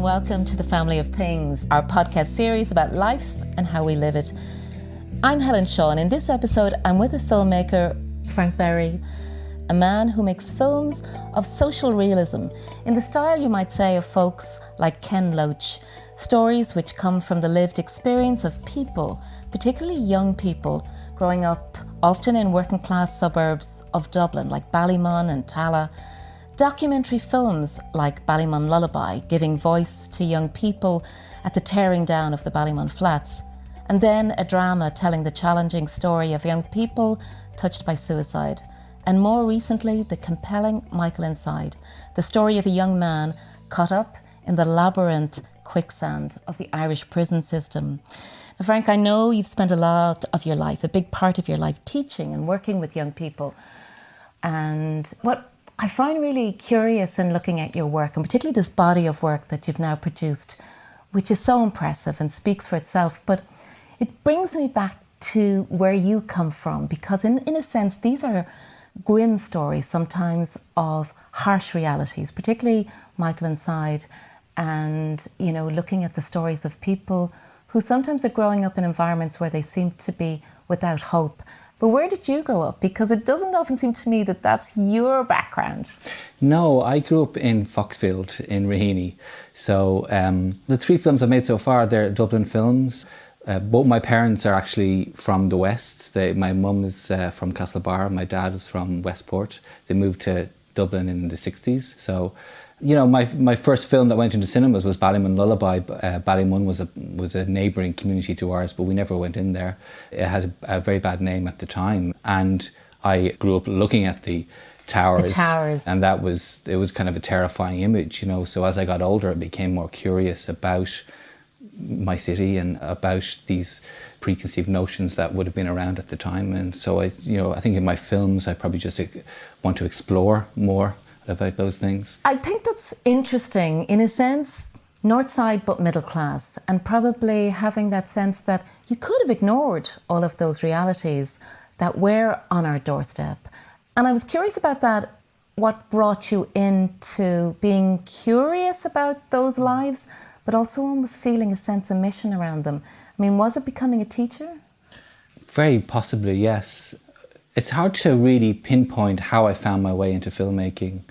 welcome to the Family of Things, our podcast series about life and how we live it. I'm Helen Shaw, and in this episode I'm with the filmmaker Frank Berry, a man who makes films of social realism in the style, you might say, of folks like Ken Loach. Stories which come from the lived experience of people, particularly young people, growing up often in working class suburbs of Dublin like Ballymun and Tala. Documentary films like Ballymun Lullaby, giving voice to young people at the tearing down of the Ballymun flats. And then a drama telling the challenging story of young people touched by suicide. And more recently, the compelling Michael Inside, the story of a young man caught up in the labyrinth quicksand of the Irish prison system. Now, Frank, I know you've spent a lot of your life, a big part of your life, teaching and working with young people. And what I find really curious in looking at your work, and particularly this body of work that you've now produced, which is so impressive and speaks for itself, but it brings me back to where you come from, because in a sense, these are grim stories sometimes of harsh realities, particularly Michael Inside, and, you know, looking at the stories of people who sometimes are growing up in environments where they seem to be without hope. But where did you grow up? Because it doesn't often seem to me that that's your background. No, I grew up in Foxfield in Raheny. So the three films I've made so far, they're Dublin films. Both my parents are actually from the West. My mum is from Castlebar, my dad is from Westport. They moved to Dublin in the 60s. So, you know, my first film that went into cinemas was Ballymun Lullaby. Ballymun was a neighbouring community to ours, but we never went in there. It had a very bad name at the time. And I grew up looking at the towers. The towers. And it was kind of a terrifying image, you know. So as I got older, I became more curious about my city and about these preconceived notions that would have been around at the time. And so I think in my films I probably just want to explore more about those things. I think that's interesting, in a sense, north side but middle class, and probably having that sense that you could have ignored all of those realities that were on our doorstep. And I was curious about that, what brought you into being curious about those lives, but also almost feeling a sense of mission around them. I mean, was it becoming a teacher? Very possibly, yes. It's hard to really pinpoint how I found my way into filmmaking.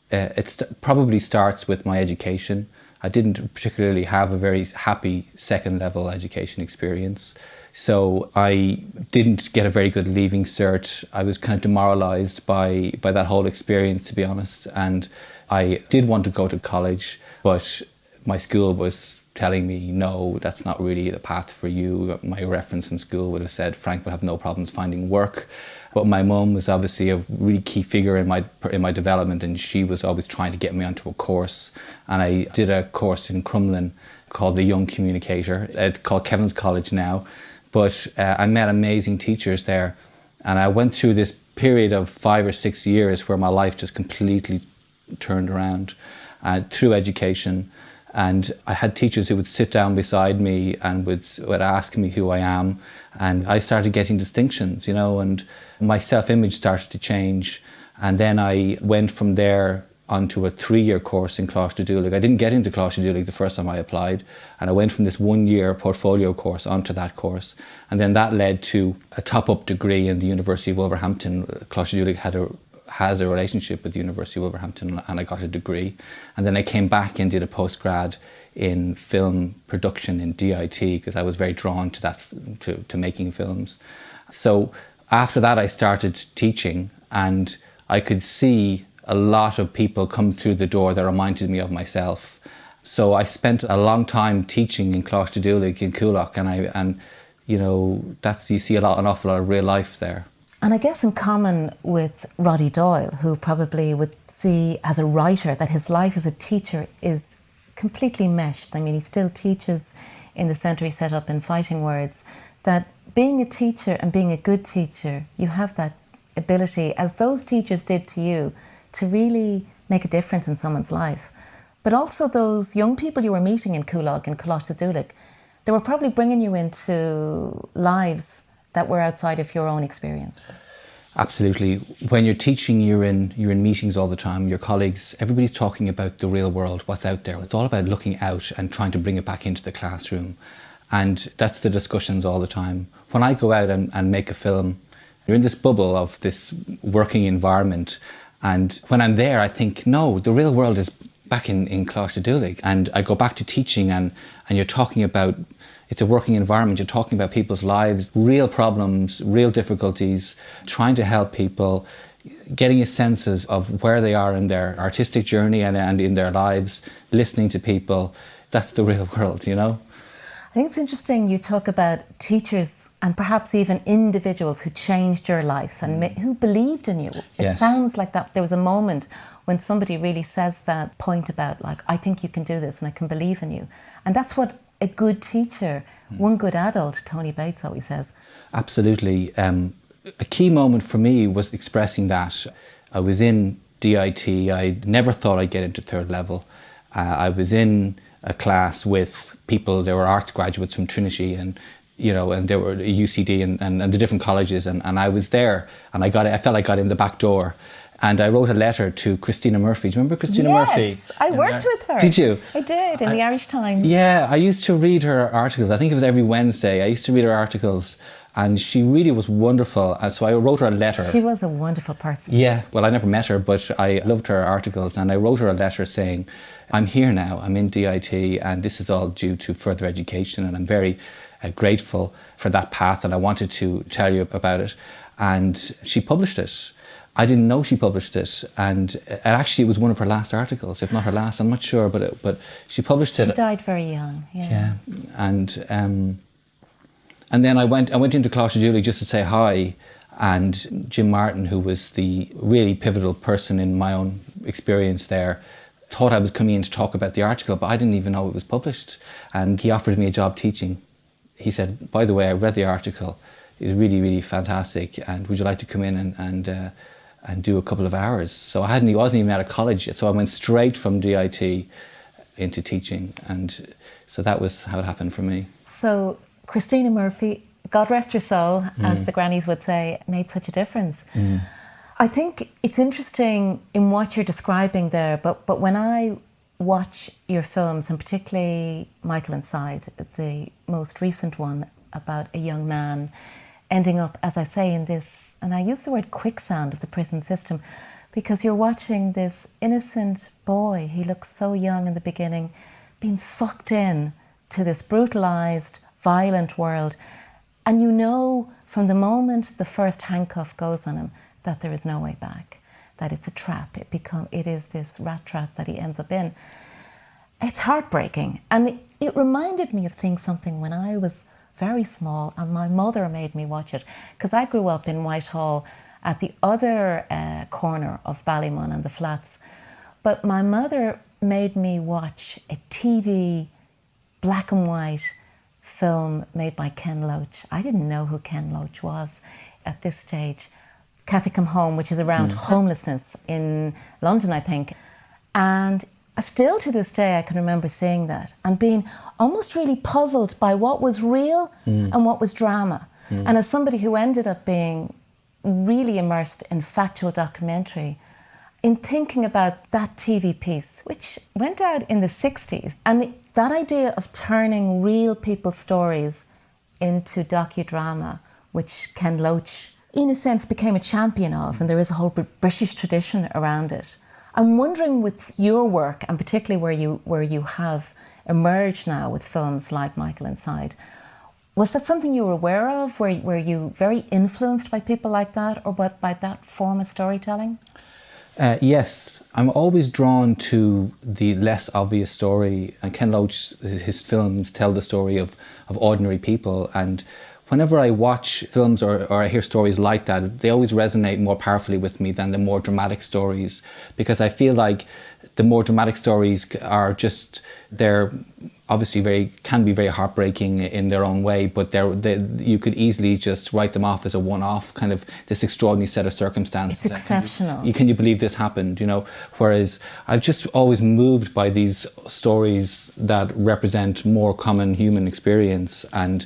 It probably starts with my education. I didn't particularly have a very happy second level education experience. So I didn't get a very good leaving cert. I was kind of demoralised by that whole experience, to be honest. And I did want to go to college, but my school was telling me, no, that's not really the path for you. My reference from school would have said, Frank will have no problems finding work. But my mum was obviously a really key figure in my development, and she was always trying to get me onto a course. And I did a course in Crumlin called The Young Communicator. It's called Kevin's College now. But I met amazing teachers there. And I went through this period of 5 or 6 years where my life just completely turned around through education. And I had teachers who would sit down beside me and would ask me who I am. And I started getting distinctions, you know, and my self-image started to change. And then I went from there onto a 3-year course in Closhtadulig. I didn't get into Closhtadulig the first time I applied. And I went from this 1-year portfolio course onto that course. And then that led to a top-up degree in the University of Wolverhampton. Closhtadulig has a relationship with the University of Wolverhampton, and I got a degree. And then I came back and did a postgrad in film production in DIT, because I was very drawn to that, to making films. So after that I started teaching, and I could see a lot of people come through the door that reminded me of myself. So I spent a long time teaching in Closhtadulig in Coolock, and you know, you see an awful lot of real life there. And I guess in common with Roddy Doyle, who probably would see as a writer that his life as a teacher is completely meshed. I mean, he still teaches in the centre he set up in Fighting Words, that being a teacher and being a good teacher, you have that ability, as those teachers did to you, to really make a difference in someone's life. But also those young people you were meeting in Coolock and Closhtadulig, they were probably bringing you into lives that were outside of your own experience. Absolutely. When you're teaching, you're in meetings all the time. Your colleagues, everybody's talking about the real world, what's out there. It's all about looking out and trying to bring it back into the classroom. And that's the discussions all the time. When I go out and make a film, you're in this bubble of this working environment. And when I'm there, I think, no, the real world is back in Cláiste. And I go back to teaching and you're talking about, it's a working environment, you're talking about people's lives, real problems, real difficulties, trying to help people, getting a sense of where they are in their artistic journey and in their lives, listening to people. That's the real world, you know? I think it's interesting you talk about teachers and perhaps even individuals who changed your life and who believed in you. It Yes. sounds like that there was a moment when somebody really says that point about, like, I think you can do this and I can believe in you. And that's what a good teacher, one good adult, Tony Bates always says. Absolutely. A key moment for me was expressing that. I was in DIT. I never thought I'd get into third level. I was in a class with people, there were arts graduates from Trinity and there were UCD and the different colleges, and I was there and I felt I got in the back door. And I wrote a letter to Christina Murphy. Do you remember Christina Murphy? Yes, I worked with her. Did you? I did, in the Irish Times. Yeah, I used to read her articles. I think it was every Wednesday. I used to read her articles and she really was wonderful. And so I wrote her a letter. She was a wonderful person. Yeah, well, I never met her, but I loved her articles. And I wrote her a letter saying, I'm here now, I'm in DIT, and this is all due to further education. And I'm very grateful for that path. And I wanted to tell you about it. And she published it. I didn't know she published it, and actually it was one of her last articles, if not her last. I'm not sure, but she published it. She died very young. Yeah. And then I went into Cláiste just to say hi, and Jim Martin, who was the really pivotal person in my own experience there, thought I was coming in to talk about the article, but I didn't even know it was published. And he offered me a job teaching. He said, by the way, I read the article. It's really, really fantastic, and would you like to come in and do a couple of hours? So I wasn't even out of college yet, so I went straight from DIT into teaching, and so that was how it happened for me. So Christina Murphy, God rest her soul, as the grannies would say, made such a difference. I think it's interesting in what you're describing there, but when I watch your films, and particularly Michael Inside, the most recent one about a young man ending up, as I say, in this, and I use the word quicksand of the prison system, because you're watching this innocent boy, he looks so young in the beginning, being sucked in to this brutalised, violent world. And you know from the moment the first handcuff goes on him that there is no way back, that it's a trap. It is this rat trap that he ends up in. It's heartbreaking. And it reminded me of seeing something when I was very small, and my mother made me watch it, because I grew up in Whitehall at the other corner of Ballymun and the flats. But my mother made me watch a TV black and white film made by Ken Loach. I didn't know who Ken Loach was at this stage. Cathy Come Home, which is around homelessness in London, I think. And still to this day, I can remember seeing that and being almost really puzzled by what was real and what was drama. And as somebody who ended up being really immersed in factual documentary, in thinking about that TV piece, which went out in the 60s, and that idea of turning real people's stories into docudrama, which Ken Loach, in a sense, became a champion of, and there is a whole British tradition around it. I'm wondering, with your work, and particularly where you have emerged now with films like Michael Inside, was that something you were aware of? Were you very influenced by people like that, or by that form of storytelling? Yes, I'm always drawn to the less obvious story. And Ken Loach, his films tell the story of ordinary people. And whenever I watch films or I hear stories like that, they always resonate more powerfully with me than the more dramatic stories, because I feel like the more dramatic stories are just, they're obviously can be very heartbreaking in their own way, but you could easily just write them off as a one-off, kind of this extraordinary set of circumstances. It's exceptional. Can you believe this happened, Whereas I've just always moved by these stories that represent more common human experience. And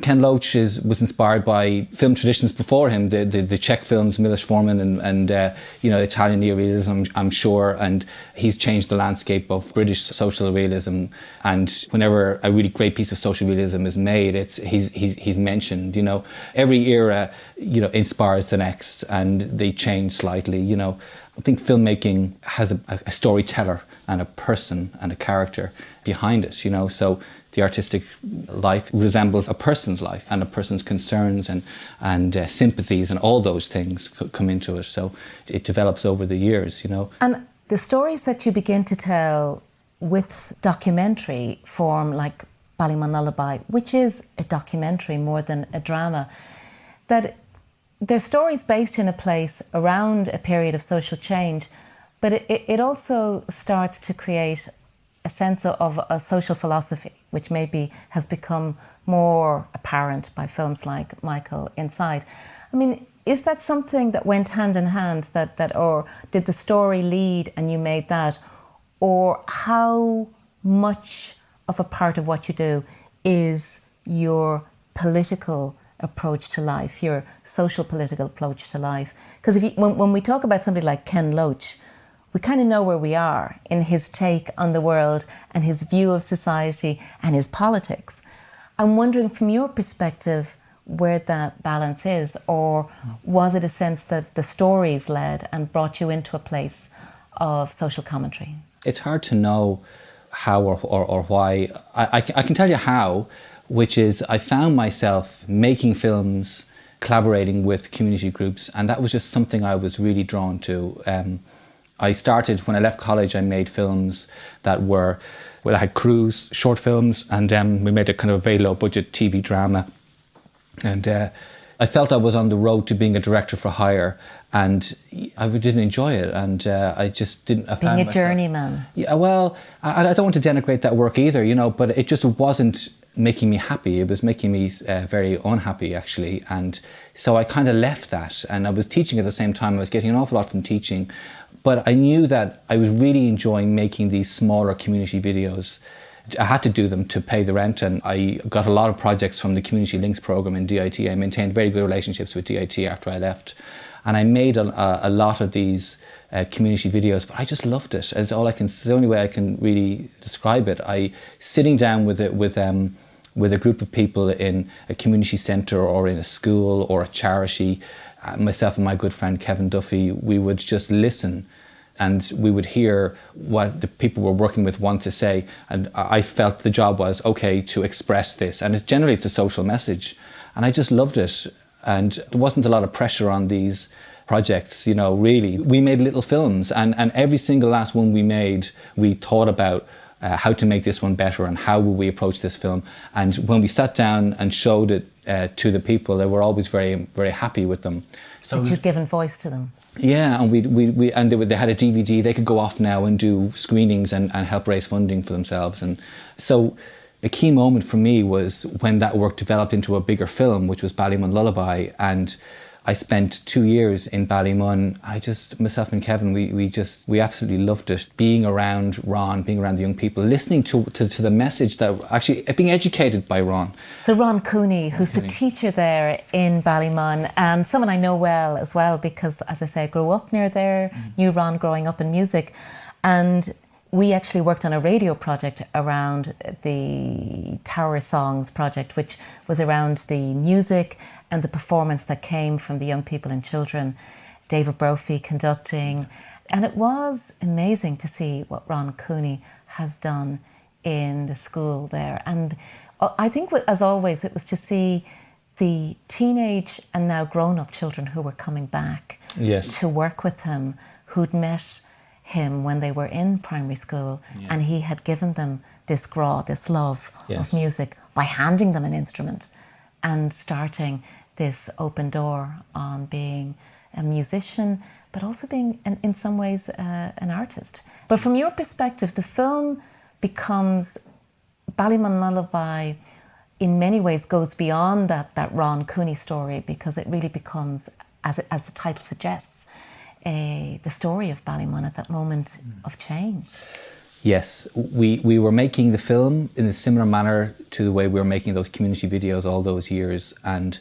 Ken Loach was inspired by film traditions before him, the Czech films, Milos Forman and Italian neorealism, I'm sure, and he's changed the landscape of British social realism. And whenever a really great piece of social realism is made, he's mentioned. Every era inspires the next, and they change slightly. I think filmmaking has a storyteller and a person and a character behind it. So the artistic life resembles a person's life, and a person's concerns and sympathies and all those things come into it. So it develops over the years, And the stories that you begin to tell with documentary form, like Ballymun Lullaby, which is a documentary more than a drama, that they're stories based in a place around a period of social change, but it also starts to create a sense of a social philosophy, which maybe has become more apparent by films like Michael Inside. I mean, is that something that went hand in hand, that or did the story lead and you made that? Or how much of a part of what you do is your political approach to life, your social political approach to life? Because when we talk about somebody like Ken Loach, we kind of know where we are in his take on the world and his view of society and his politics. I'm wondering, from your perspective, where that balance is, or was it a sense that the stories led and brought you into a place of social commentary? It's hard to know how or why. I can tell you how, which is I found myself making films, collaborating with community groups, and that was just something I was really drawn to. I started, when I left college, I made films that were, I had crews, short films, and we made a kind of a very low budget TV drama. And I felt I was on the road to being a director for hire, and I didn't enjoy it, and I just didn't. Being a journeyman. Yeah, well, I don't want to denigrate that work either, but it just wasn't making me happy. It was making me very unhappy, actually. And so I kind of left that, and I was teaching at the same time. I was getting an awful lot from teaching, but I knew that I was really enjoying making these smaller community videos. I had to do them to pay the rent, and I got a lot of projects from the Community Links program in DIT. I maintained very good relationships with DIT after I left, and I made a lot of these community videos. But I just loved it. It's the only way I can really describe it. Sitting down with a group of people in a community centre or in a school or a charity. Myself and my good friend Kevin Duffy, we would just listen, and we would hear what the people we're working with want to say. And I felt the job was, okay, to express this. And generally it's a social message. And I just loved it. And there wasn't a lot of pressure on these projects, really. We made little films, and every single last one we made, we thought about how to make this one better and how will we approach this film. And when we sat down and showed it to the people, they were always very, very happy with them. So that you'd given voice to them. Yeah, and they had a DVD. They could go off now and do screenings and help raise funding for themselves. And so a key moment for me was when that work developed into a bigger film, which was Ballymun Lullaby. And I spent 2 years in Ballymun. Myself and Kevin, we absolutely loved it. Being around Ron, being around the young people, listening to the message that actually being educated by Ron. So Ron Cooney, who's the teacher there in Ballymun, and someone I know well as well, because as I say, I grew up near there, knew Ron growing up in music. And we actually worked on a radio project around the Tower Songs project, which was around the music and the performance that came from the young people and children, David Brophy conducting. And it was amazing to see what Ron Cooney has done in the school there. And I think, as always, it was to see the teenage and now grown-up children who were coming back to work with him, who'd met him when they were in primary school, and he had given them this this love of music by handing them an instrument and starting this open door on being a musician, but also being, in some ways, an artist. But from your perspective, the film becomes, Ballymun Lullaby in many ways goes beyond that Ron Cooney story, because it really becomes, as the title suggests, the story of Ballymun at that moment of change. Yes, we were making the film in a similar manner to the way we were making those community videos all those years. And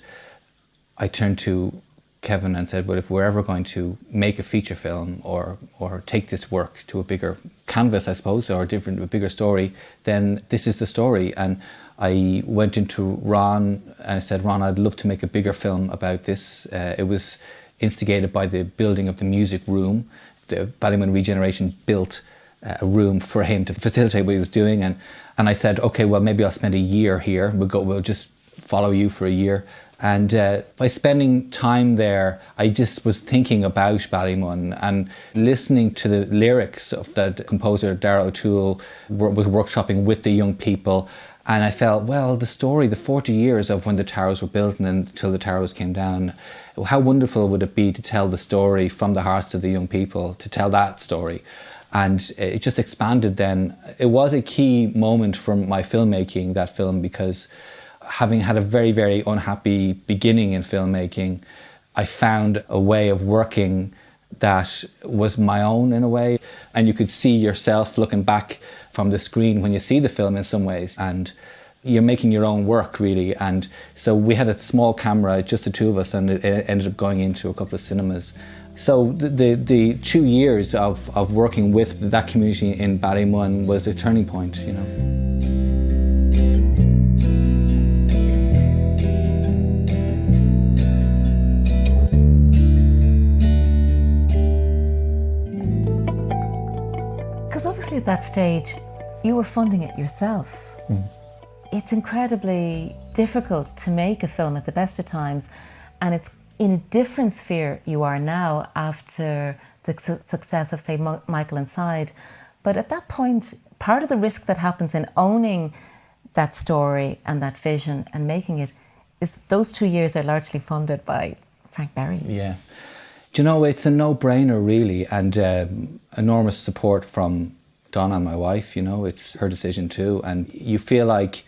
I turned to Kevin and said, well, if we're ever going to make a feature film or take this work to a bigger canvas, I suppose, or a bigger story, then this is the story. And I went into Ron and I said, Ron, I'd love to make a bigger film about this. It was instigated by the building of the music room. The Ballymun Regeneration built a room for him to facilitate what he was doing, and I said, okay, well, maybe I'll spend a year here. We'll just follow you for a year. And by spending time there, I just was thinking about Ballymun and listening to the lyrics of that composer Dara O'Toole was workshopping with the young people. And I felt, well, the story, the 40 years of when the towers were built and then until the towers came down, how wonderful would it be to tell the story from the hearts of the young people, to tell that story. And it just expanded then. It was a key moment for my filmmaking, that film, because having had a very, very unhappy beginning in filmmaking, I found a way of working that was my own in a way. And you could see yourself looking back from the screen when you see the film in some ways, and you're making your own work really. And so we had a small camera, just the two of us, and it ended up going into a couple of cinemas. So the 2 years of working with that community in Ballymun was a turning point, you know. Because obviously at that stage, you were funding it yourself. It's incredibly difficult to make a film at the best of times, and it's in a different sphere you are now after the success of, say, Michael Inside. But at that point, part of the risk that happens in owning that story and that vision and making it is those 2 years are largely funded by Frank Berry. Yeah. Do you know, it's a no-brainer really, and enormous support from Donna, my wife, you know, it's her decision too. And you feel like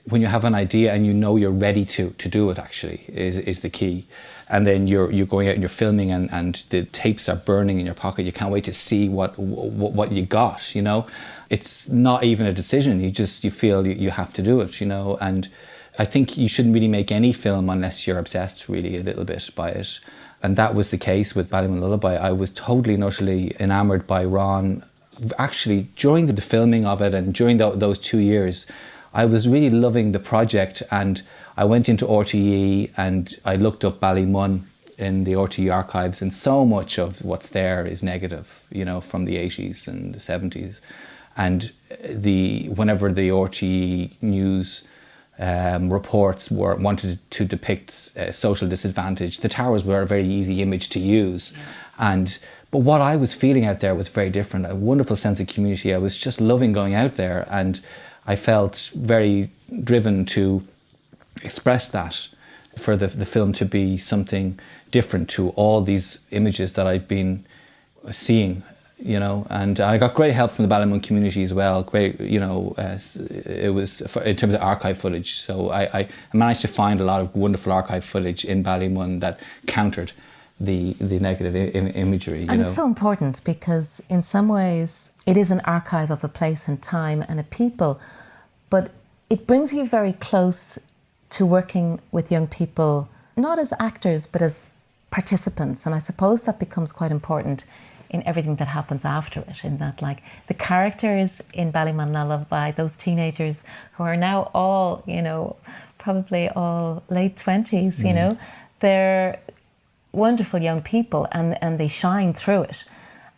when you have an idea and you know you're ready to do it, actually, is the key. And then you're going out and you're filming, and the tapes are burning in your pocket. You can't wait to see what you got, you know. It's not even a decision. You feel you have to do it, you know. And I think you shouldn't really make any film unless you're obsessed really a little bit by it. And that was the case with Ballymun Lullaby. I was totally and utterly enamoured by Ron. Actually, during the filming of it and during those 2 years, I was really loving the project, and I went into RTE and I looked up Ballymun in the RTE archives, and so much of what's there is negative, you know, from the 80s and the 70s. And whenever the RTE news reports wanted to depict social disadvantage, the towers were a very easy image to use. Yeah. But what I was feeling out there was very different, a wonderful sense of community. I was just loving going out there, and I felt very driven to express that, for the film to be something different to all these images that I'd been seeing, you know. And I got great help from the Ballymun community as well. Great, you know, it was in terms of archive footage. So I managed to find a lot of wonderful archive footage in Ballymun that countered the negative imagery, you know. And it's so important because in some ways it is an archive of a place and time and a people, but it brings you very close to working with young people, not as actors, but as participants. And I suppose that becomes quite important in everything that happens after it, in that, like, the characters in Ballymun Lullaby, those teenagers who are now all, you know, probably all late 20s, you know, they're wonderful young people, and they shine through it.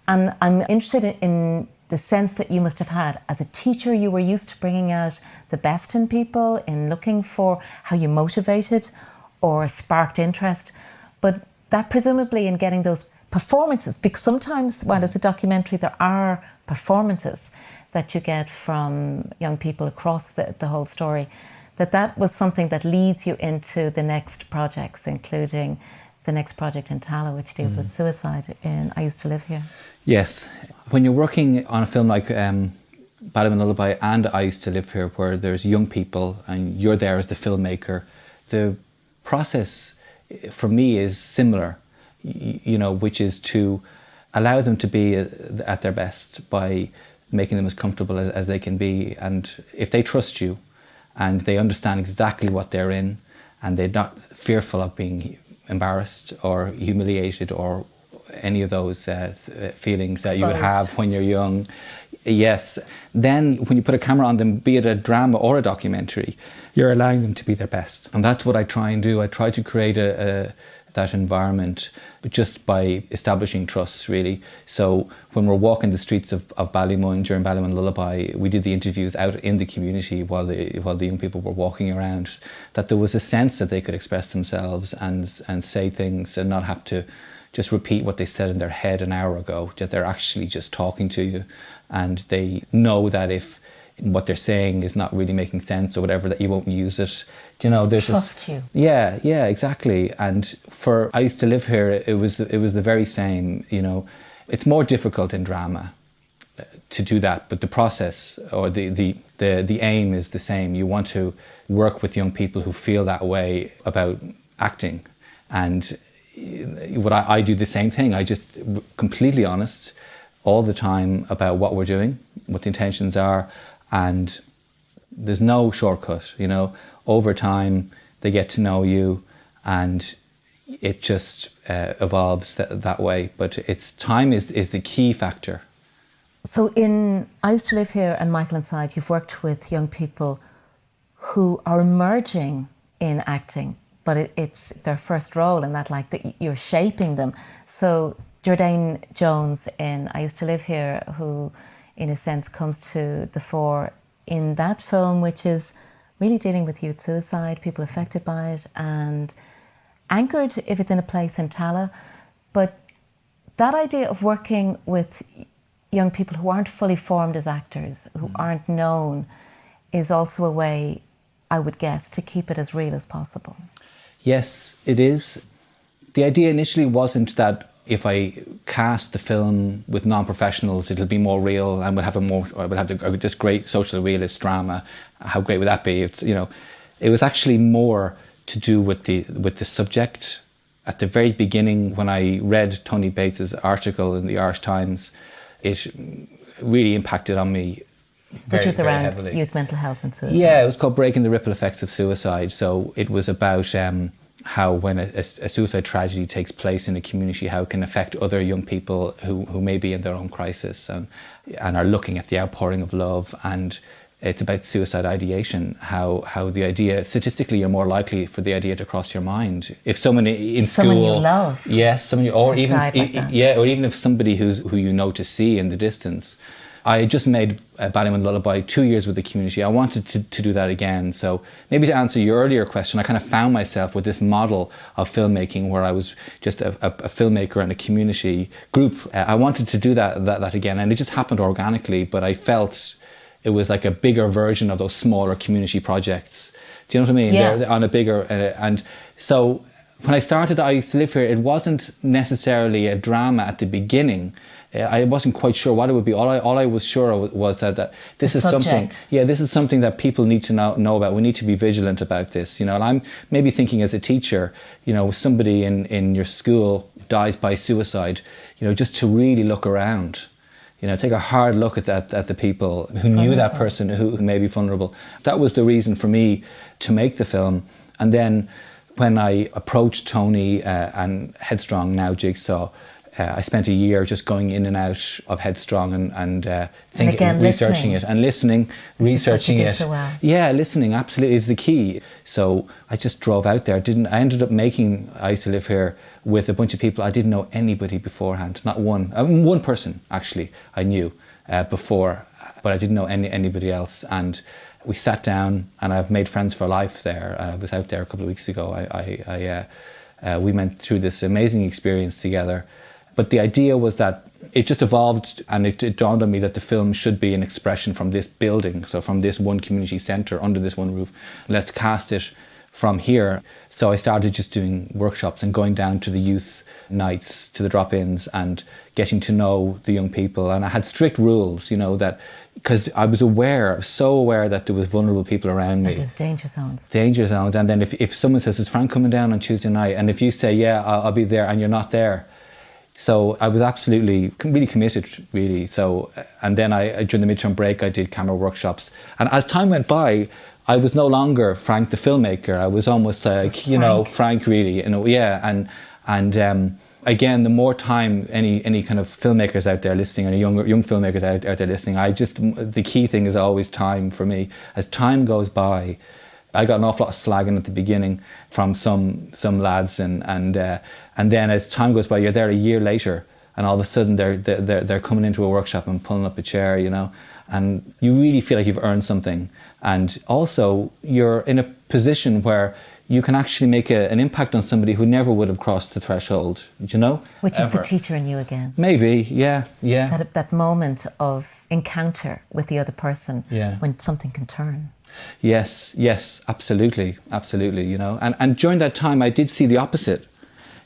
And I'm interested in the sense that you must have had as a teacher. You were used to bringing out the best in people, in looking for how you motivated or sparked interest, but that presumably in getting those performances, because sometimes while it's a documentary there are performances that you get from young people across the whole story, that was something that leads you into the next projects, including the next project in Tala, which deals with suicide in I Used to Live Here. Yes. When you're working on a film like Ballymun Lullaby and I Used to Live Here, where there's young people and you're there as the filmmaker, the process for me is similar, you know, which is to allow them to be at their best by making them as comfortable as they can be. And if they trust you and they understand exactly what they're in and they're not fearful of being embarrassed or humiliated or any of those feelings that you would have when you're young, yes, then when you put a camera on them, be it a drama or a documentary, you're allowing them to be their best. And that's what I try and do. I try to create that environment just by establishing trust, really. So when we're walking the streets of Ballymun during Ballymun Lullaby, we did the interviews out in the community while the young people were walking around, that there was a sense that they could express themselves and say things and not have to just repeat what they said in their head an hour ago, that they're actually just talking to you, and they know that if what they're saying is not really making sense or whatever, that you won't use it. You know, there's trust you. Yeah, exactly. And for I Used to Live Here, it was the very same. You know, it's more difficult in drama to do that, but the process or the aim is the same. You want to work with young people who feel that way about acting, and what I do the same thing. I just completely honest all the time about what we're doing, what the intentions are, and there's no shortcut. You know, over time they get to know you, and it just evolves that way. But time is the key factor. So in I Used to Live Here and Michael Inside, you've worked with young people who are emerging in acting, but it's their first role, and you're shaping them. So Jordan Jones in I Used to Live Here, who in a sense comes to the fore in that film, which is really dealing with youth suicide, people affected by it, and anchored if it's in a place in Tala. But that idea of working with young people who aren't fully formed as actors, who aren't known, is also a way, I would guess, to keep it as real as possible. Yes, it is. The idea initially wasn't that if I cast the film with non-professionals, it'll be more real and we'll have this great social realist drama. How great would that be? It was actually more to do with the subject. At the very beginning, when I read Tony Bates's article in the Irish Times, it really impacted on me. Which was around heavily. Youth mental health and suicide. Yeah, it was called Breaking the Ripple Effects of Suicide. So it was about how when a suicide tragedy takes place in a community, how it can affect other young people who may be in their own crisis and are looking at the outpouring of love. And it's about suicide ideation, how the idea, statistically, you're more likely for the idea to cross your mind. If someone in school... Someone you love. Yes, or even if somebody who you know to see in the distance. I just made Ballymun Lullaby 2 years with the community. I wanted to do that again. So maybe to answer your earlier question, I kind of found myself with this model of filmmaking where I was just a filmmaker in a community group. I wanted to do that again, and it just happened organically, but I felt it was like a bigger version of those smaller community projects. Do you know what I mean? Yeah. They're on a bigger... and so when I started I Used to Live Here, it wasn't necessarily a drama at the beginning. I wasn't quite sure what it would be. All I was sure was that this is something. Yeah, this is something that people need to know about. We need to be vigilant about this. And I'm maybe thinking as a teacher, somebody in your school dies by suicide, just to really look around. Take a hard look at the people who knew that person who may be vulnerable. That was the reason for me to make the film. And then when I approached Tony and Headstrong, now Jigsaw, I spent a year just going in and out of Headstrong and thinking, researching it and listening, researching it. So well. Yeah, listening absolutely is the key. So I just drove out there. I ended up making I Used to Live Here with a bunch of people. I didn't know anybody beforehand, not one. One person actually I knew before, but I didn't know anybody else. And we sat down, and I've made friends for life there. I was out there a couple of weeks ago. We went through this amazing experience together. But the idea was that it just evolved, and it dawned on me that the film should be an expression from this building, so from this one community centre under this one roof. Let's cast it from here. So I started just doing workshops and going down to the youth nights, to the drop-ins, and getting to know the young people. And I had strict rules, that because I was so aware that there was vulnerable people around me. There's danger zones. Danger zones. And then if someone says, is Frank coming down on Tuesday night? And if you say, yeah, I'll be there, and you're not there, So I was absolutely, really committed, really. So, and then during the midterm break, I did camera workshops. And as time went by, I was no longer Frank the filmmaker. I was almost like, Frank really, again, the more time any kind of filmmakers out there listening, and young filmmakers out there listening, the key thing is always time for me. As time goes by, I got an awful lot of slagging at the beginning from some lads, and then as time goes by, you're there a year later, and all of a sudden they're coming into a workshop and pulling up a chair, and you really feel like you've earned something, and also you're in a position where you can actually make an impact on somebody who never would have crossed the threshold, Which is the teacher in you again. Maybe, yeah. That moment of encounter with the other person, when something can turn. Yes, absolutely, and during that time I did see the opposite.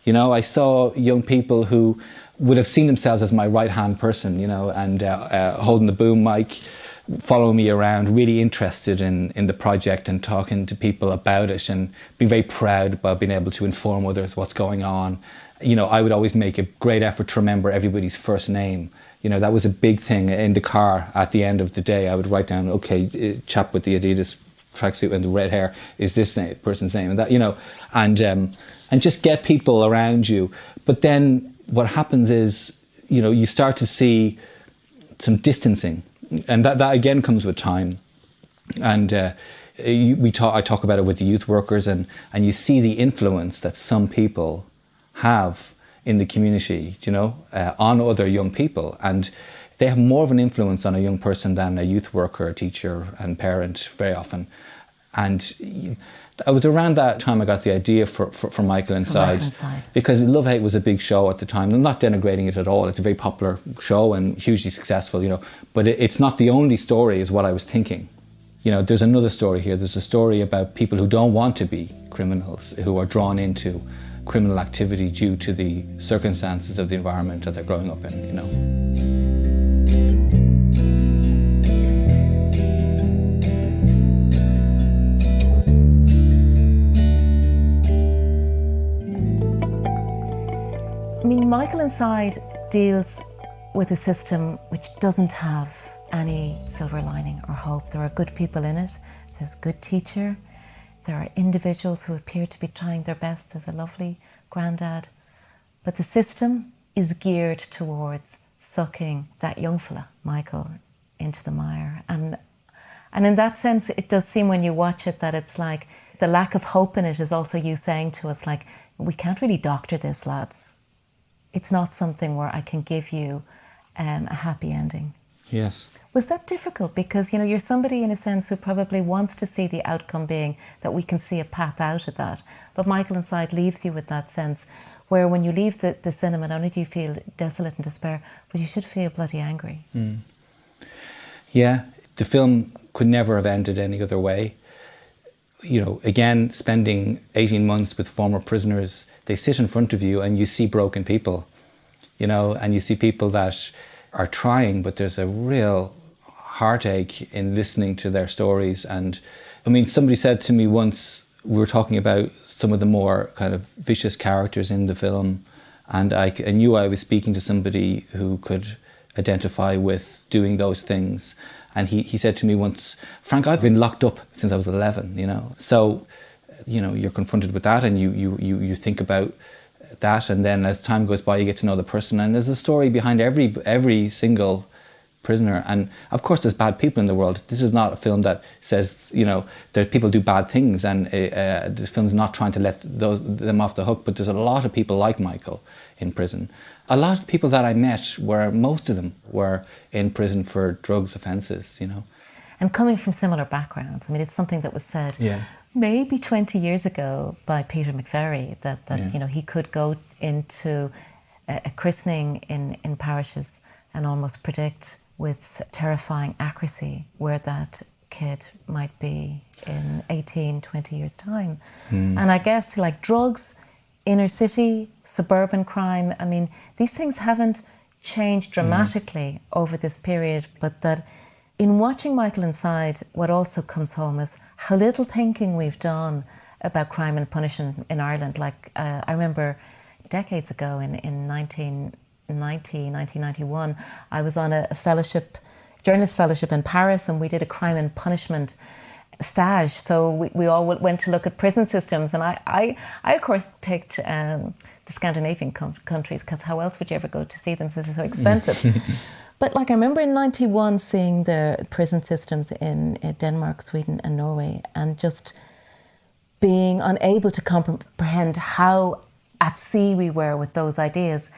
I saw young people who would have seen themselves as my right-hand person, and holding the boom mic, following me around, really interested in the project and talking to people about it, and being very proud about being able to inform others what's going on. I would always make a great effort to remember everybody's first name. That was a big thing in the car. At the end of the day, I would write down, okay, chap with the Adidas tracksuit and the red hair is this person's name, and that, and just get people around you. But then what happens is, you start to see some distancing, and that again comes with time. And I talk about it with the youth workers, and you see the influence that some people have in the community, on other young people, and they have more of an influence on a young person than a youth worker, a teacher and parent very often. And it was around that time I got the idea for Michael Inside, because Love Hate was a big show at the time. I'm not denigrating it at all. It's a very popular show and hugely successful, but it's not the only story is what I was thinking. There's another story here. There's a story about people who don't want to be criminals, who are drawn into criminal activity due to the circumstances of the environment that they're growing up in, I mean, Michael Inside deals with a system which doesn't have any silver lining or hope. There are good people in it. There's a good teacher. There are individuals who appear to be trying their best. There's a lovely granddad. But the system is geared towards sucking that young fella, Michael, into the mire. And in that sense, it does seem when you watch it that it's like the lack of hope in it is also you saying to us, like, we can't really doctor this, lads. It's not something where I can give you a happy ending. Yes. Was that difficult? Because, you're somebody in a sense who probably wants to see the outcome being that we can see a path out of that. But Michael Inside leaves you with that sense where when you leave the cinema, not only do you feel desolate and despair, but you should feel bloody angry. Mm. Yeah, the film could never have ended any other way. Again, spending 18 months with former prisoners, they sit in front of you and you see broken people, and you see people that are trying, but there's a real heartache in listening to their stories. And I mean, somebody said to me once, we were talking about some of the more kind of vicious characters in the film, and I knew I was speaking to somebody who could identify with doing those things. And he said to me once, Frank, I've been locked up since I was 11, So, you're confronted with that, and you think about that, and then as time goes by, you get to know the person, and there's a story behind every single prisoner. And of course, there's bad people in the world. This is not a film that says, that people do bad things, and this film's not trying to let them off the hook. But there's a lot of people like Michael in prison. A lot of people that I met most of them were in prison for drugs offences, And coming from similar backgrounds, I mean, it's something that was said maybe 20 years ago by Peter McVerry, that he could go into a christening in parishes and almost predict with terrifying accuracy where that kid might be in 18, 20 years' time. And I guess like drugs, inner city, suburban crime, I mean, these things haven't changed dramatically over this period, but that in watching Michael Inside, what also comes home is how little thinking we've done about crime and punishment in Ireland. Like, I remember decades ago, in 1991, I was on a journalist fellowship in Paris, and we did a crime and punishment stage. So we all went to look at prison systems, and I of course picked the Scandinavian countries, because how else would you ever go to see them since they're so expensive? But like, I remember in 91 seeing the prison systems in Denmark, Sweden and Norway, and just being unable to comprehend how at sea we were with those ideas.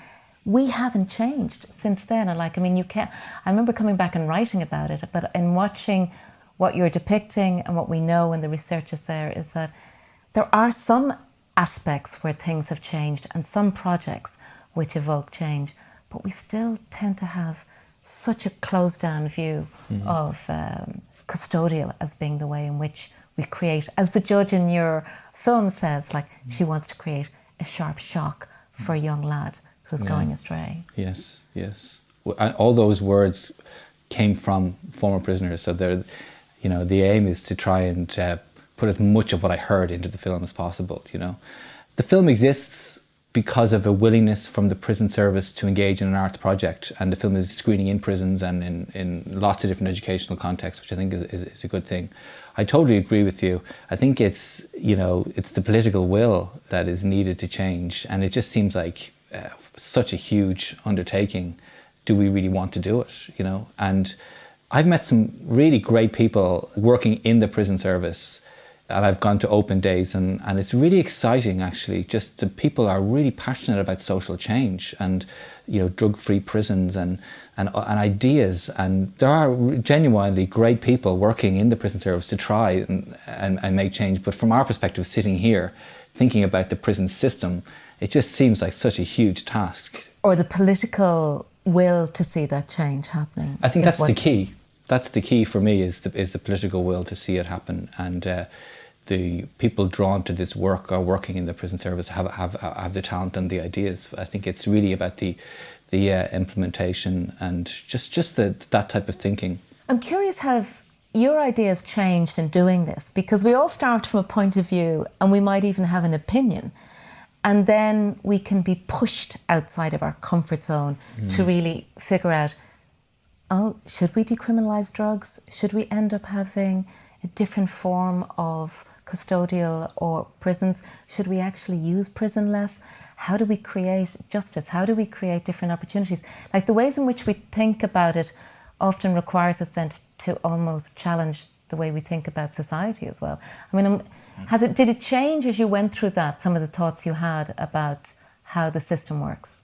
We haven't changed since then. And like, I mean, I remember coming back and writing about it, but in watching what you're depicting and what we know, and the research is there, is that there are some aspects where things have changed and some projects which evoke change, but we still tend to have such a closed down view of custodial as being the way in which we create, as the judge in your film says, like, she wants to create a sharp shock for a young lad who's going astray. Yes. All those words came from former prisoners, so they're, the aim is to try and put as much of what I heard into the film as possible. The film exists because of a willingness from the prison service to engage in an arts project, and the film is screening in prisons and in lots of different educational contexts, which I think is a good thing. I totally agree with you. I think it's the political will that is needed to change, and it just seems like such a huge undertaking. Do we really want to do it? And I've met some really great people working in the prison service, and I've gone to open days, and it's really exciting, actually. Just the people are really passionate about social change and drug-free prisons and ideas, and there are genuinely great people working in the prison service to try and make change. But from our perspective, sitting here thinking about the prison system, it just seems like such a huge task. Or the political will to see that change happening. I think that's the key. That's the key for me, is the political will to see it happen. And the people drawn to this work are working in the prison service, have the talent and the ideas. I think it's really about the implementation and just that type of thinking. I'm curious, have your ideas changed in doing this? Because we all start from a point of view, and we might even have an opinion. And then we can be pushed outside of our comfort zone to really figure out, should we decriminalise drugs? Should we end up having a different form of custodial or prisons? Should we actually use prison less? How do we create justice? How do we create different opportunities? Like, the ways in which we think about it often requires us then to almost challenge the way we think about society as well. I mean, did it change as you went through that, some of the thoughts you had about how the system works?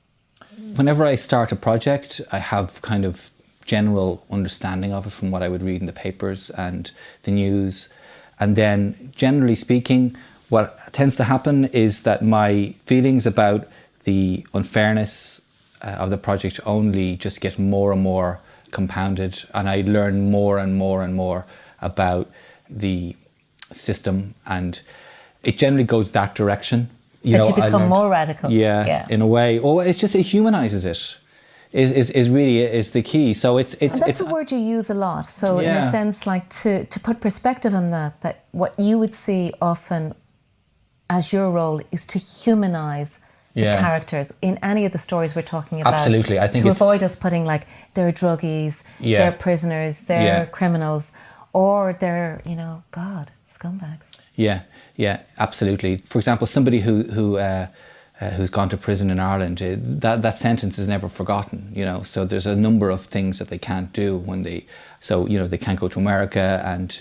Whenever I start a project, I have kind of general understanding of it from what I would read in the papers and the news. And then, generally speaking, what tends to happen is that my feelings about the unfairness of the project only just get more and more compounded, and I learn more and more and more about the system, and it generally goes that direction. You become more radical. Yeah, in a way. Or it humanises it. Is really the key. So it's a word you use a lot. So in a sense, like, to put perspective on that what you would see often as your role is to humanise the characters in any of the stories we're talking about. Absolutely, I think to avoid us putting like, they're druggies, they're prisoners, they're criminals, or they're scumbags. Yeah, absolutely. For example, somebody who's gone to prison in Ireland, that sentence is never forgotten, so there's a number of things that they can't do they can't go to America, and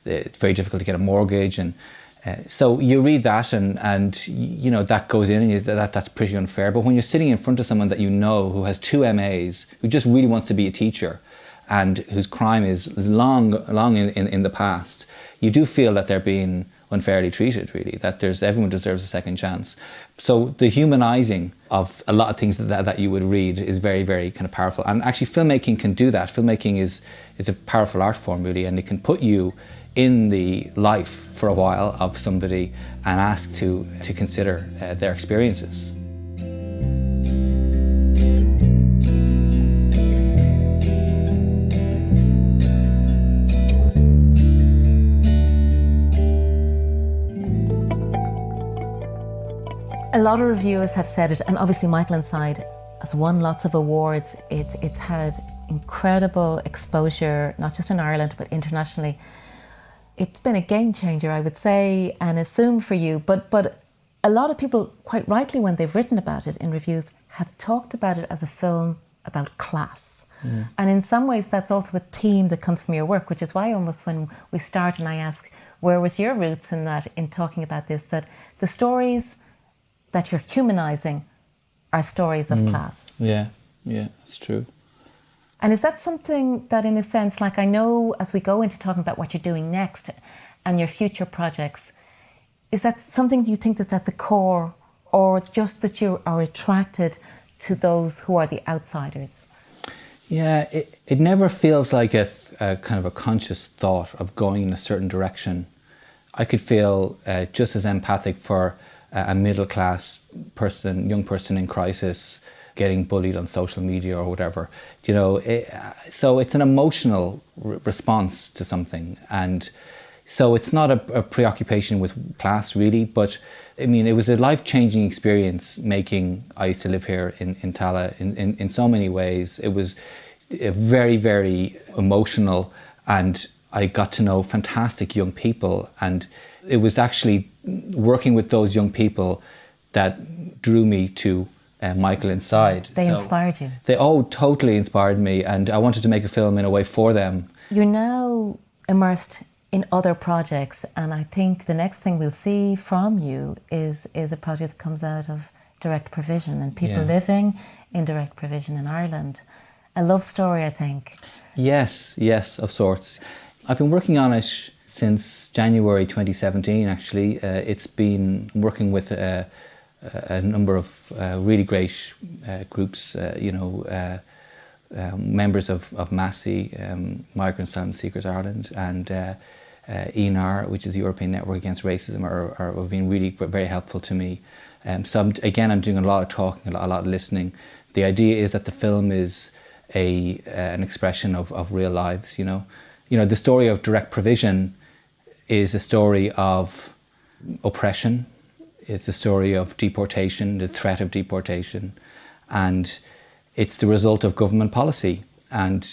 it's very difficult to get a mortgage, and so you read that and that goes in, and that's pretty unfair. But when you're sitting in front of someone that who has 2 MAs, who just really wants to be a teacher, and whose crime is long in the past, you do feel that they're being unfairly treated, really, that everyone deserves a second chance. So the humanising of a lot of things that you would read is very, very kind of powerful. And actually filmmaking can do that. Filmmaking is a powerful art form, really, and it can put you in the life for a while of somebody and ask to consider their experiences. A lot of reviewers have said it, and obviously Michael Inside has won lots of awards. It's had incredible exposure, not just in Ireland, but internationally. It's been a game changer, I would say, and assume for you. But a lot of people, quite rightly, when they've written about it in reviews, have talked about it as a film about class. And in some ways, that's also a theme that comes from your work, which is why almost when we start and I ask, where was your roots in that, in talking about this, that the stories that you're humanising are stories of class. Yeah, it's true. And is that something that, in a sense, like I know as we go into talking about what you're doing next and your future projects, is that something you think that's at the core, or it's just that you are attracted to those who are the outsiders? Yeah, it never feels like a kind of a conscious thought of going in a certain direction. I could feel just as empathic for a middle-class person, young person in crisis, getting bullied on social media or whatever. You know, so it's an emotional response to something. And so it's not a preoccupation with class, really. But, I mean, it was a life-changing experience making I Used to Live Here in Tallaght in so many ways. It was very, very emotional, and I got to know fantastic young people, and it was actually working with those young people that drew me to Michael Inside. They inspired you? They totally inspired me, and I wanted to make a film in a way for them. You're now immersed in other projects, and I think the next thing we'll see from you is a project that comes out of direct provision and people living in direct provision in Ireland. A love story, I think. Yes, of sorts. I've been working on it since January 2017, actually. It's been working with a number of really great groups, members of MASI, Migrant Asylum Seekers Ireland, and ENAR, which is the European Network Against Racism, have been really very helpful to me. So I'm doing a lot of talking, a lot of listening. The idea is that the film is an expression of real lives, you know. The story of direct provision is a story of oppression. It's a story of deportation, the threat of deportation, and it's the result of government policy. And,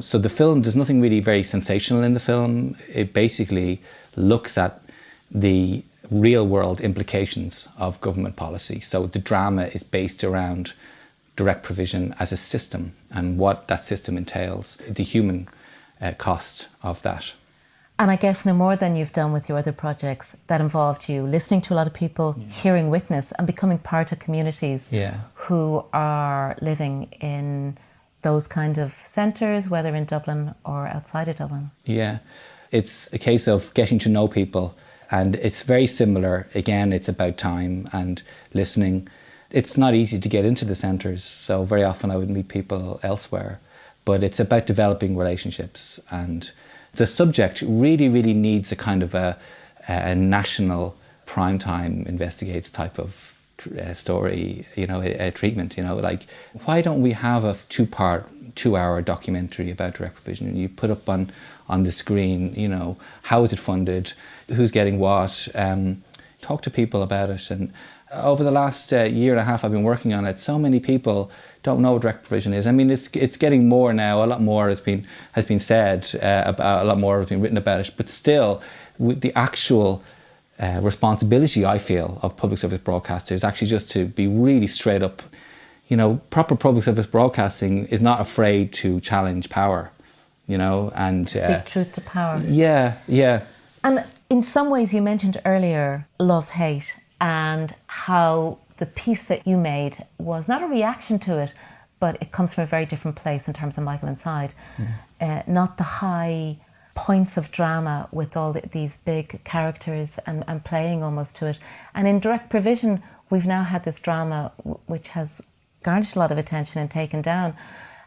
so the film, there's nothing really very sensational in the film. It basically looks at the real world implications of government policy. So the drama is based around direct provision as a system and what that system entails, the human cost of that. And I guess no more than you've done with your other projects that involved you listening to a lot of people, hearing witness and becoming part of communities who are living in those kind of centres, whether in Dublin or outside of Dublin. Yeah, it's a case of getting to know people, and it's very similar. Again, it's about time and listening. It's not easy to get into the centres, so very often I would meet people elsewhere, but it's about developing relationships, and the subject really, really needs a kind of a national primetime investigates type of story, a treatment, like why don't we have a 2-hour documentary about direct provision and you put up on the screen, how is it funded, who's getting what, talk to people about it. And over the last year and a half I've been working on it, so many people don't know what direct provision is. I mean, it's getting more now. A lot more has been said about, a lot more has been written about it. But still, with the actual responsibility I feel of public service broadcasters, actually just to be really straight up. Proper public service broadcasting is not afraid to challenge power. And speak truth to power. Yeah. And in some ways, you mentioned earlier love, hate, and how the piece that you made was not a reaction to it, but it comes from a very different place in terms of Michael Inside. Not the high points of drama with all these big characters and playing almost to it. And in direct provision, we've now had this drama which has garnished a lot of attention and taken down.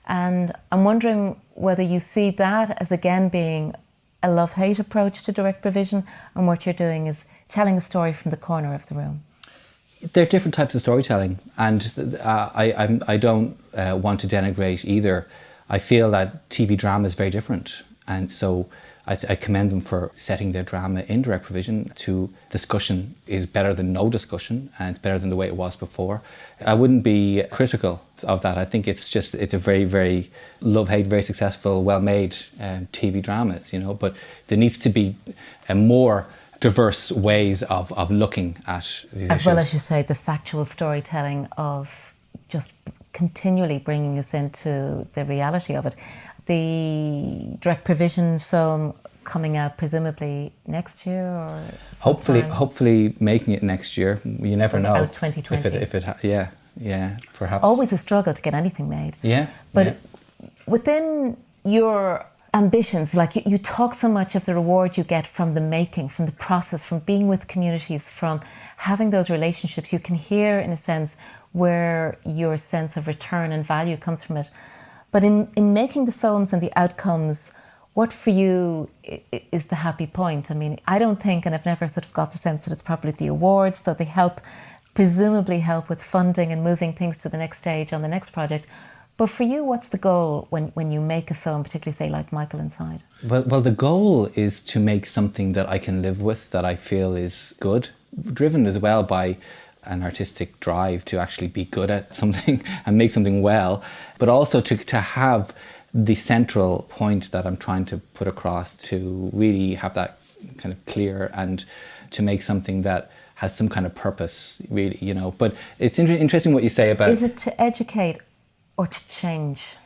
And I'm wondering whether you see that as again being a love-hate approach to direct provision, and what you're doing is telling a story from the corner of the room. There are different types of storytelling, and I don't want to denigrate either. I feel that TV drama is very different, and so I commend them for setting their drama in direct provision to discussion is better than no discussion, and it's better than the way it was before. I wouldn't be critical of that. I think it's a very, very love-hate, very successful, well-made TV dramas, you know, but there needs to be a more diverse ways of looking at these as issues. well as, you say, the factual storytelling of just continually bringing us into the reality of it. The direct provision film coming out presumably next year or sometime? Hopefully making it next year. You never know. Out 2020. Yeah, perhaps. Always a struggle to get anything made. Yeah. But within your ambitions, like you talk so much of the reward you get from the making, from the process, from being with communities, from having those relationships. You can hear, in a sense, where your sense of return and value comes from it. But in making the films and the outcomes, what for you is the happy point? I mean, I don't think, and I've never sort of got the sense that it's probably the awards, though they presumably help with funding and moving things to the next stage on the next project. But for you, what's the goal when you make a film, particularly, say, like Michael Inside? Well, the goal is to make something that I can live with, that I feel is good, driven as well by an artistic drive to actually be good at something and make something well, but also to have the central point that I'm trying to put across, to really have that kind of clear and to make something that has some kind of purpose, really, you know. But it's interesting what you say about... Is it to educate or to change?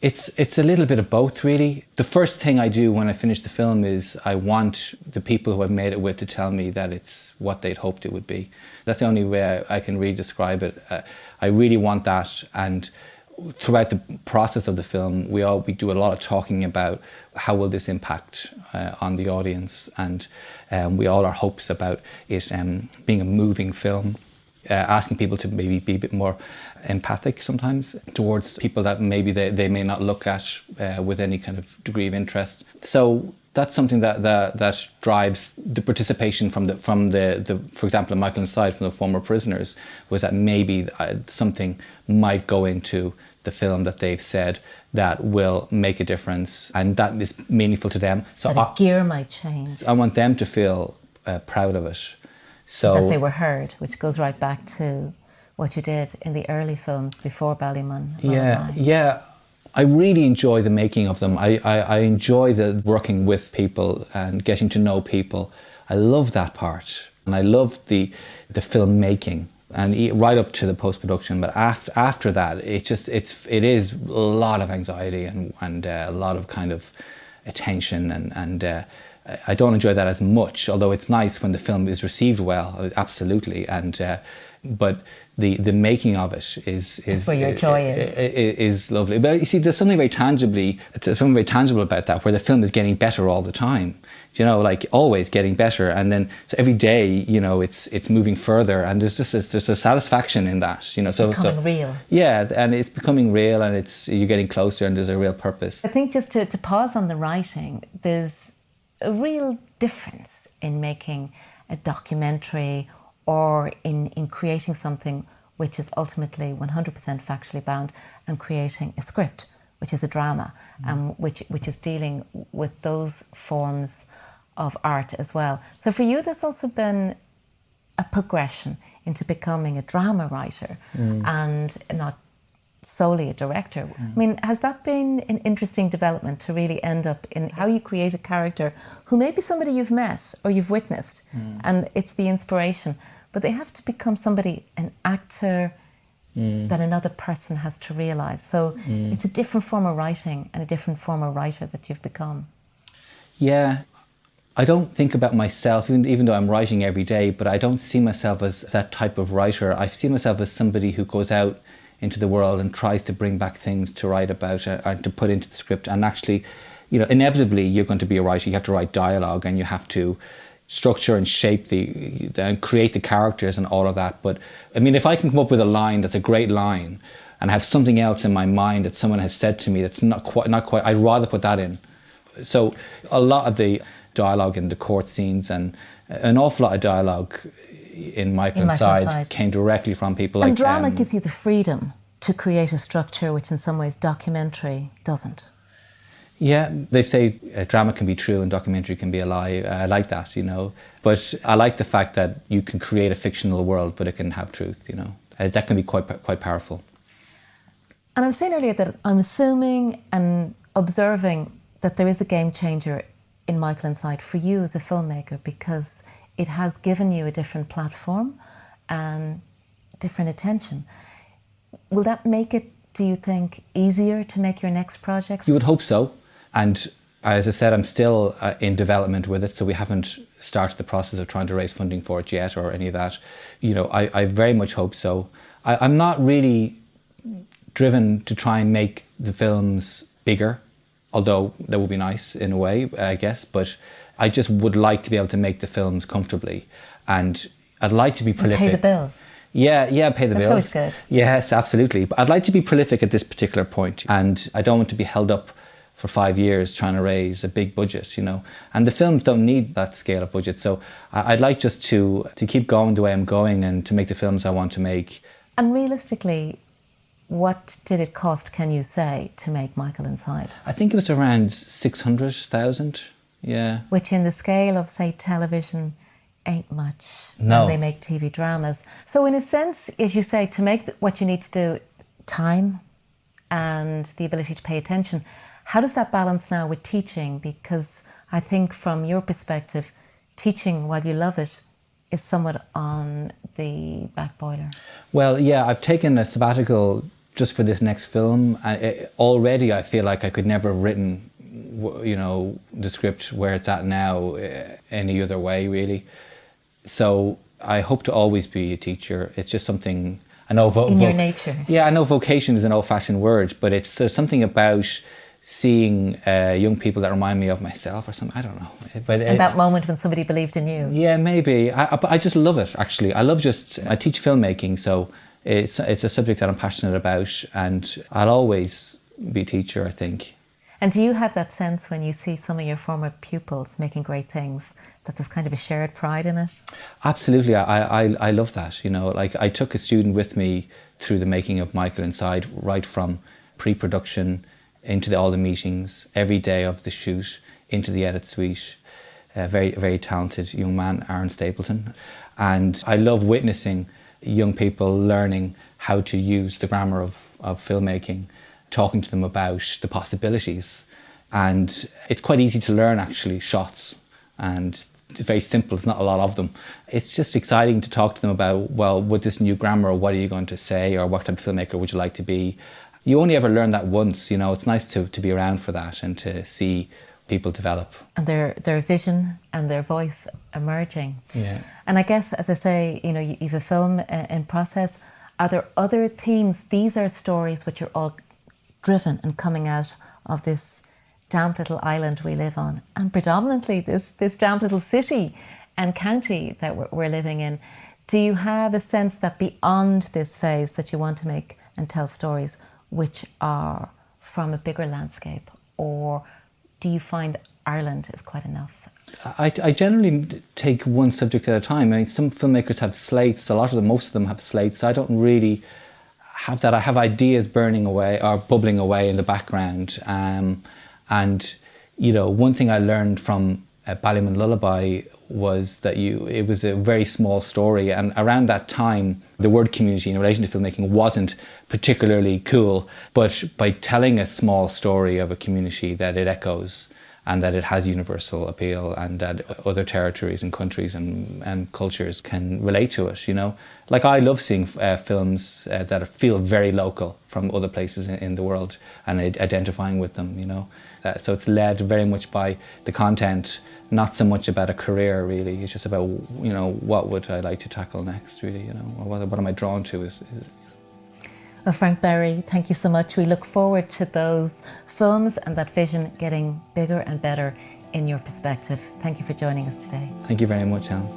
It's a little bit of both, really. The first thing I do when I finish the film is I want the people who I've made it with to tell me that it's what they'd hoped it would be. That's the only way I can really describe it. I really want that, and throughout the process of the film, we do a lot of talking about how will this impact on the audience, and we all our hopes about it being a moving film. Asking people to maybe be a bit more empathic sometimes towards people that maybe they may not look at with any kind of degree of interest. So that's something that drives the participation from the for example, in Michael Inside, from the former prisoners, was that maybe something might go into the film that they've said that will make a difference, and that is meaningful to them. So that gear might change. I want them to feel proud of it. So that they were heard, which goes right back to what you did in the early films before Ballymun Lullaby. Yeah. I really enjoy the making of them. I enjoy the working with people and getting to know people. I love that part, and I love the filmmaking and right up to the post-production. But after that, it is a lot of anxiety and a lot of kind of attention and. I don't enjoy that as much, although it's nice when the film is received well, absolutely. And but the making of it is where your joy is lovely. But you see, there's something very tangible about that, where the film is getting better all the time. You know, like always getting better, and then so every day, you know, it's moving further, and there's a satisfaction in that. You know, so becoming real. Yeah, and it's becoming real, and you're getting closer, and there's a real purpose. I think just to pause on the writing, there's a real difference in making a documentary or in creating something which is ultimately 100% factually bound, and creating a script, which is a drama, which is dealing with those forms of art as well. So for you, that's also been a progression into becoming a drama writer and not solely a director. I mean, has that been an interesting development to really end up in how you create a character who may be somebody you've met or you've witnessed, and it's the inspiration, but they have to become somebody, an actor that another person has to realise. So it's a different form of writing and a different form of writer that you've become. Yeah. I don't think about myself, even though I'm writing every day, but I don't see myself as that type of writer. I see myself as somebody who goes out into the world and tries to bring back things to write about and to put into the script. And actually, you know, inevitably you're going to be a writer. You have to write dialogue, and you have to structure and shape and create the characters and all of that. But I mean, if I can come up with a line that's a great line and have something else in my mind that someone has said to me that's not quite, I'd rather put that in. So a lot of the dialogue in the court scenes and an awful lot of dialogue in Michael Inside came directly from people like... And drama gives you the freedom to create a structure which in some ways documentary doesn't. Yeah, they say drama can be true and documentary can be a lie. I like that, But I like the fact that you can create a fictional world, but it can have truth, That can be quite powerful. And I was saying earlier that I'm assuming and observing that there is a game changer in Michael Inside for you as a filmmaker, because it has given you a different platform and different attention. Will that make it, do you think, easier to make your next projects? You would hope so. And as I said, I'm still in development with it, so we haven't started the process of trying to raise funding for it yet or any of that. I very much hope so. I'm not really driven to try and make the films bigger, although that would be nice in a way, I guess, but I just would like to be able to make the films comfortably, and I'd like to be prolific. And pay the bills. Yeah, pay the bills. That's always good. Yes, absolutely. But I'd like to be prolific at this particular point, and I don't want to be held up for 5 years trying to raise a big budget, And the films don't need that scale of budget, so I'd like just to keep going the way I'm going and to make the films I want to make. And realistically, what did it cost, can you say, to make Michael Inside? I think it was around 600,000, yeah. Which in the scale of, say, television ain't much. No. And they make TV dramas. So in a sense, as you say, to make what you need to do, time and the ability to pay attention, how does that balance now with teaching? Because I think from your perspective, teaching while you love it is somewhat on the back boiler. Well, yeah, I've taken a sabbatical just for this next film. And already I feel like I could never have written, the script where it's at now any other way, really. So I hope to always be a teacher. It's just something, I know... in your nature. Yeah, I know vocation is an old-fashioned word, but there's something about seeing young people that remind me of myself or something. I don't know. But in that moment when somebody believed in you. Yeah, maybe. But I just love it, actually. I teach filmmaking, so it's a subject that I'm passionate about, and I'll always be a teacher, I think. And do you have that sense when you see some of your former pupils making great things, that there's kind of a shared pride in it? Absolutely. I love that. Like I took a student with me through the making of Michael Inside, right from pre-production into all the meetings, every day of the shoot, into the edit suite. Very, very talented young man, Aaron Stapleton. And I love witnessing young people learning how to use the grammar of filmmaking, talking to them about the possibilities. And it's quite easy to learn, actually, shots. And it's very simple, it's not a lot of them. It's just exciting to talk to them about, well, with this new grammar, what are you going to say, or what type of filmmaker would you like to be? You only ever learn that once, It's nice to be around for that and to see people develop. And their vision and their voice emerging. Yeah. And I guess, as I say, you've a film in process. Are there other themes? These are stories which are all driven and coming out of this damp little island we live on, and predominantly this damp little city and county that we're living in. Do you have a sense that beyond this phase that you want to make and tell stories which are from a bigger landscape, or do you find Ireland is quite enough? I generally take one subject at a time. I mean, some filmmakers have slates, most of them have slates. I don't really have that. I have ideas burning away or bubbling away in the background. And one thing I learned from Ballymun Lullaby was that it was a very small story, and around that time the word community in relation to filmmaking wasn't particularly cool, but by telling a small story of a community, that it echoes and that it has universal appeal, and that other territories and countries and cultures can relate to it, Like I love seeing films that feel very local from other places in the world and identifying with them, So it's led very much by the content, not so much about a career, really. It's just about, what would I like to tackle next, really, Or what am I drawn to? Well, Frank Berry, thank you so much. We look forward to those films and that vision getting bigger and better in your perspective. Thank you for joining us today. Thank you very much, Helen.